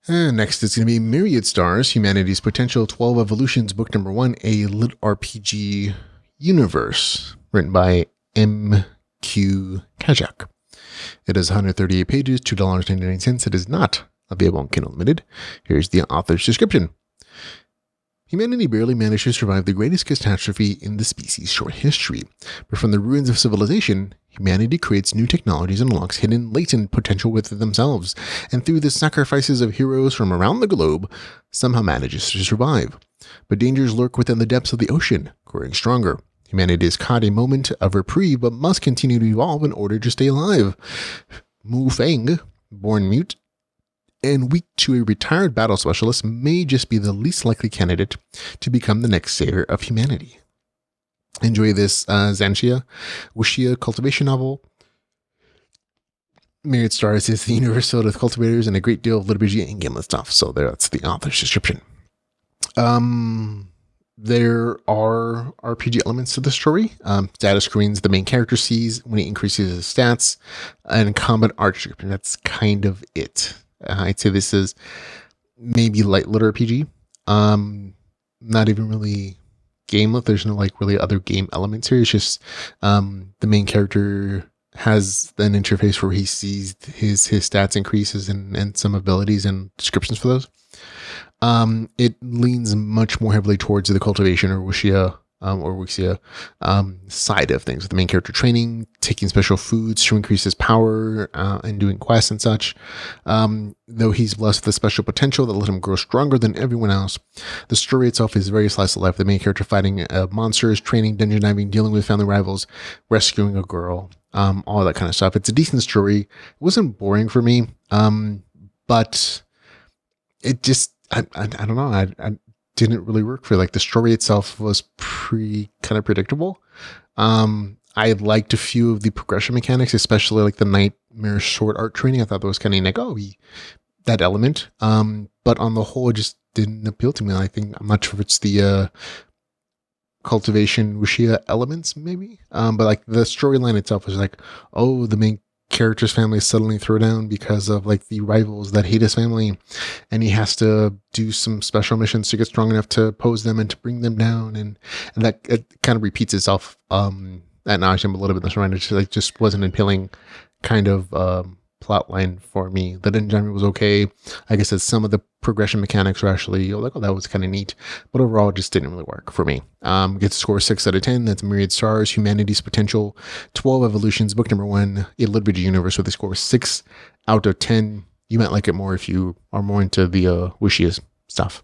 And next is going to be Myriad Stars, Humanity's Potential 12 Evolutions, Book Number 1, a LitRPG universe, written by M.Q. Kajak. It is 138 pages, $2.99. It is not available on Kindle Unlimited. Here's the author's description. Humanity barely managed to survive the greatest catastrophe in the species' short history. But from the ruins of civilization, humanity creates new technologies and unlocks hidden latent potential within themselves, and through the sacrifices of heroes from around the globe, somehow manages to survive. But dangers lurk within the depths of the ocean, growing stronger. Humanity is caught a moment of reprieve, but must continue to evolve in order to stay alive. Feng, born mute and weak to a retired battle specialist, may just be the least likely candidate to become the next savior of humanity. Enjoy this Xianxia, Wuxia Cultivation novel. Myriad Stars is the universe filled with cultivators and a great deal of LitRPG and GameLit stuff. So that's the author's description. There are RPG elements to the story. Status screens the main character sees when he increases his stats, and combat art description. That's kind of it. I'd say this is maybe light LitRPG. Not even really GameLit. There's no like really other game elements here. It's just the main character has an interface where he sees his stats increases and some abilities and descriptions for those. It leans much more heavily towards the cultivation or Wuxia side of things, with the main character training, taking special foods to increase his power, and doing quests and such. Though he's blessed with a special potential that let him grow stronger than everyone else, the story itself is very slice of life. The main character fighting monsters, training, dungeon diving, dealing with family rivals, rescuing a girl, all that kind of stuff. It's a decent story. It wasn't boring for me, but it just, I don't know. I didn't really work for like the story itself was kind of predictable. I liked a few of the progression mechanics, especially like the nightmare sword art training. I thought that was kind of like, that element. But on the whole, it just didn't appeal to me. I'm not sure if it's the cultivation Wuxia elements, maybe. But like the storyline itself was like, oh, the main character's family is suddenly thrown down because of like the rivals that hate his family, and he has to do some special missions to get strong enough to oppose them and to bring them down, and that it kind of repeats itself at nauseam a little bit. This round, it just wasn't an appealing kind of plot line for me. The dungeon genre was okay. Like I said, some of the progression mechanics were actually like, oh, that was kind of neat, but overall it just didn't really work for me. Gets a score 6 out of 10. That's Myriad Stars, Humanity's Potential 12 Evolutions, Book Number 1, a LitRPG universe, with a score 6 out of 10. You might like it more if you are more into the Wuxia stuff.